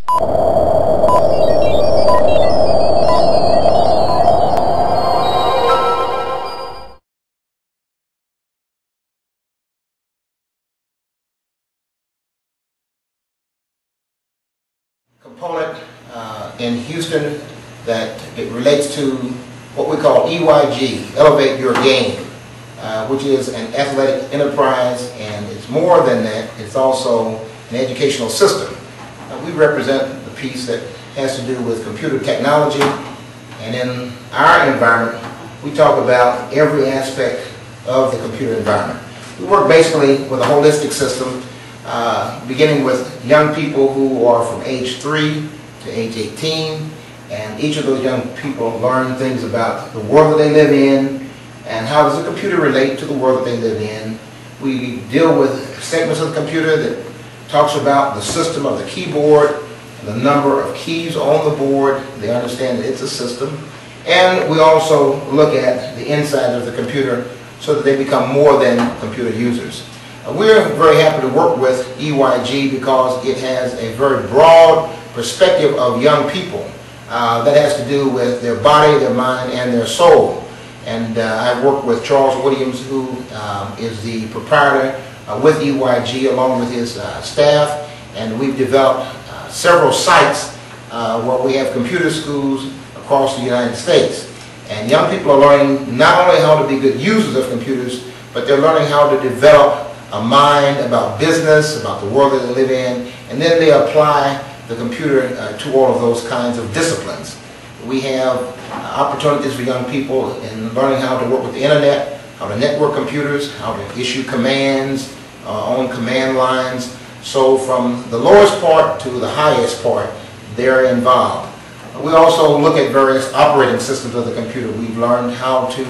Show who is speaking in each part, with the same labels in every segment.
Speaker 1: Component in Houston that it relates to what we call EYG, Elevate Your Game, which is an athletic enterprise, and it's more than that, it's also an educational system. We represent the piece that has to do with computer technology, and in our environment we talk about every aspect of the computer environment. We work basically with a holistic system, beginning with young people who are from age 3 to age 18, and each of those young people learn things about the world that they live in and how does the computer relate to the world that they live in. We deal with segments of the computer that talks about the system of the keyboard, the number of keys on the board. They understand that it's a system. And we also look at the inside of the computer so that they become more than computer users. We're very happy to work with EYG because it has a very broad perspective of young people that has to do with their body, their mind, and their soul. And I work with Charles Williams, who is the proprietor with EYG along with his staff, and we've developed several sites where we have computer schools across the United States. And young people are learning not only how to be good users of computers, but they're learning how to develop a mind about business, about the world that they live in, and then they apply the computer to all of those kinds of disciplines. We have opportunities for young people in learning how to work with the internet, how to network computers, how to issue commands on command lines. So from the lowest part to the highest part, they're involved. We also look at various operating systems of the computer. We've learned how to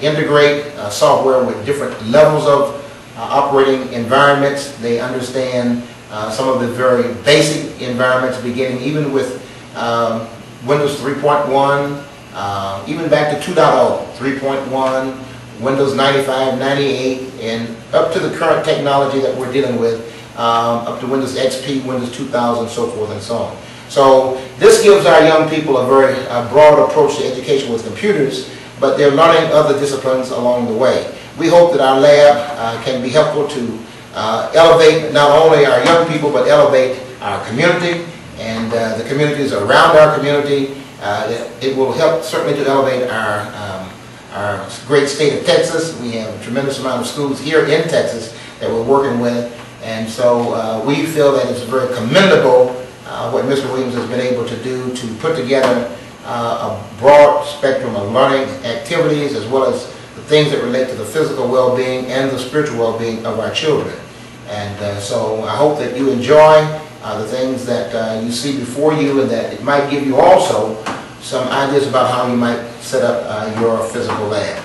Speaker 1: integrate software with different levels of operating environments. They understand some of the very basic environments, beginning even with Windows 3.1, even back to 2.0, 3.1, Windows 95, 98, and up to the current technology that we're dealing with, up to Windows XP, Windows 2000, so forth and so on. So this gives our young people a very broad approach to education with computers, but they're learning other disciplines along the way. We hope that our lab can be helpful to elevate not only our young people, but elevate our community and the communities around our community. It will help certainly to elevate our great state of Texas. We have a tremendous amount of schools here in Texas that we're working with, and so we feel that it's very commendable what Mr. Williams has been able to do to put together a broad spectrum of learning activities, as well as the things that relate to the physical well-being and the spiritual well-being of our children. And so I hope that you enjoy the things that you see before you, and that it might give you also some ideas about how you might set up your physical lab.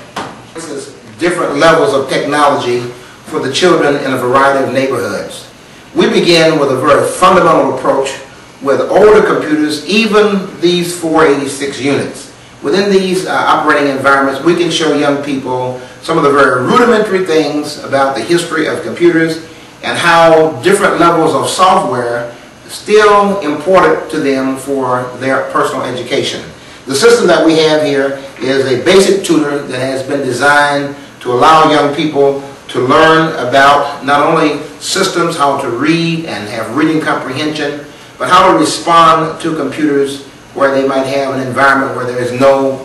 Speaker 1: This is different levels of technology for the children in a variety of neighborhoods. We begin with a very fundamental approach with older computers, even these 486 units. Within these operating environments, we can show young people some of the very rudimentary things about the history of computers and how different levels of software still important to them for their personal education. The system that we have here is a basic tutor that has been designed to allow young people to learn about not only systems, how to read and have reading comprehension, but how to respond to computers where they might have an environment where there is no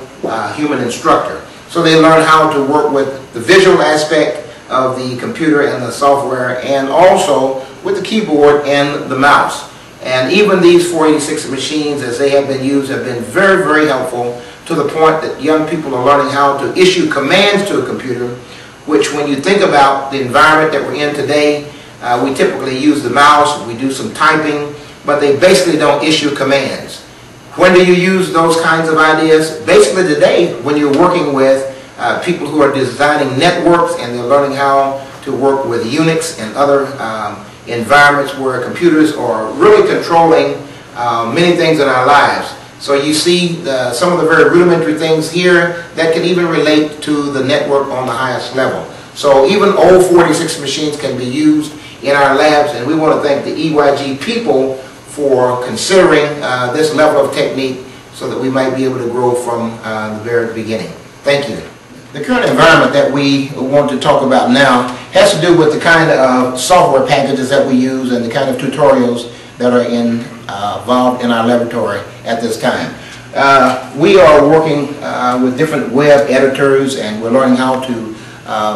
Speaker 1: human instructor. So they learn how to work with the visual aspect of the computer and the software, and also with the keyboard and the mouse. And even these 486 machines, as they have been used, have been very, very helpful, to the point that young people are learning how to issue commands to a computer, which, when you think about the environment that we're in today, we typically use the mouse, we do some typing, but they basically don't issue commands. When do you use those kinds of ideas? Basically today, when you're working with people who are designing networks and they're learning how to work with Unix and other environments where computers are really controlling many things in our lives. So you see some of the very rudimentary things here that can even relate to the network on the highest level. So even old 486 machines can be used in our labs, and we want to thank the EYG people for considering this level of technique so that we might be able to grow from the very beginning. Thank you. The current environment that we want to talk about now has to do with the kind of software packages that we use and the kind of tutorials that are involved in our laboratory at this time. We are working with different web editors, and we're learning how to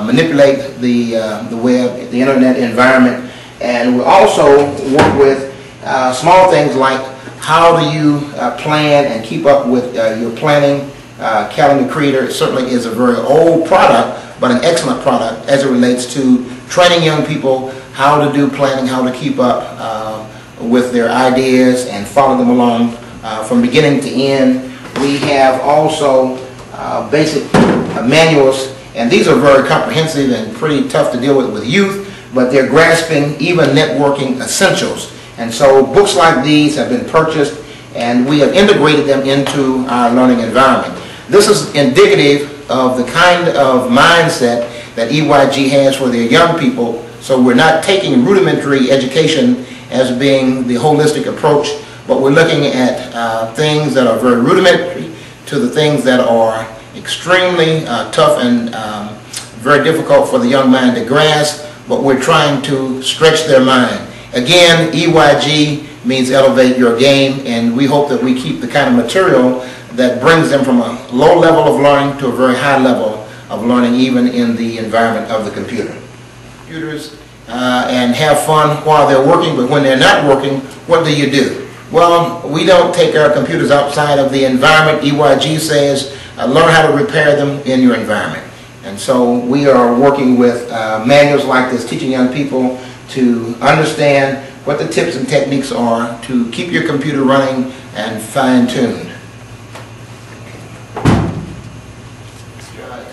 Speaker 1: manipulate the web, the internet environment, and we also work with small things like how do you plan and keep up with your planning. Calendar Creator certainly is a very old product, but an excellent product as it relates to training young people how to do planning, how to keep up with their ideas and follow them along from beginning to end. We have also basic manuals, and these are very comprehensive and pretty tough to deal with youth, but they're grasping even networking essentials. And so books like these have been purchased, and we have integrated them into our learning environment. This is indicative of the kind of mindset that EYG has for their young people, so we're not taking rudimentary education as being the holistic approach, but we're looking at things that are very rudimentary to the things that are extremely tough and very difficult for the young mind to grasp, but we're trying to stretch their mind. Again, EYG means elevate your game, and we hope that we keep the kind of material that brings them from a low level of learning to a very high level of learning, even in the environment of the computer. Computers and have fun while they're working, but when they're not working, what do you do? Well, we don't take our computers outside of the environment. EYG says learn how to repair them in your environment. And so we are working with manuals like this, teaching young people to understand what the tips and techniques are to keep your computer running and fine-tuned.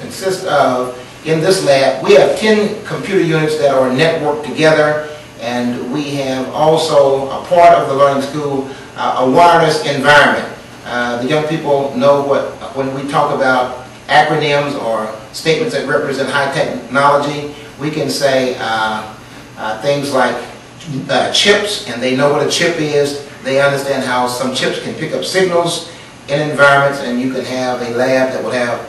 Speaker 1: Consists of, in this lab, we have 10 computer units that are networked together, and we have also a part of the learning school, a wireless environment. The young people know what, when we talk about acronyms or statements that represent high technology, we can say things like chips, and they know what a chip is. They understand how some chips can pick up signals in environments, and you can have a lab that will have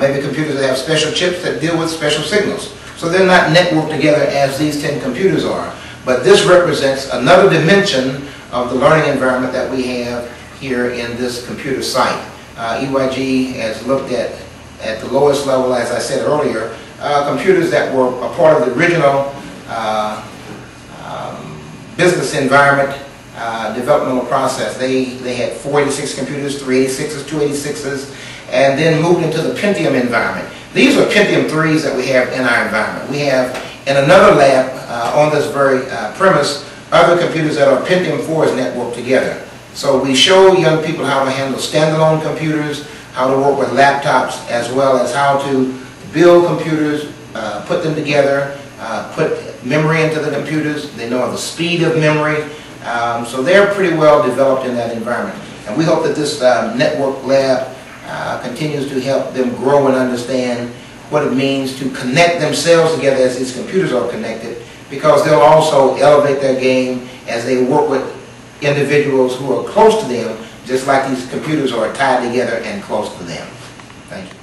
Speaker 1: maybe computers that have special chips that deal with special signals. So they're not networked together as these 10 computers are. But this represents another dimension of the learning environment that we have here in this computer site. EYG has looked at the lowest level, as I said earlier, computers that were a part of the original business environment developmental process. They had 486 computers, 386s, 286s, and then moved into the Pentium environment. These are Pentium 3s that we have in our environment. We have in another lab on this very premise other computers that are Pentium 4s networked together. So we show young people how to handle standalone computers, how to work with laptops, as well as how to build computers, put them together, put memory into the computers. They know the speed of memory. So they're pretty well developed in that environment. And we hope that this network lab continues to help them grow and understand what it means to connect themselves together as these computers are connected, because they'll also elevate their game as they work with individuals who are close to them, just like these computers are tied together and close to them. Thank you.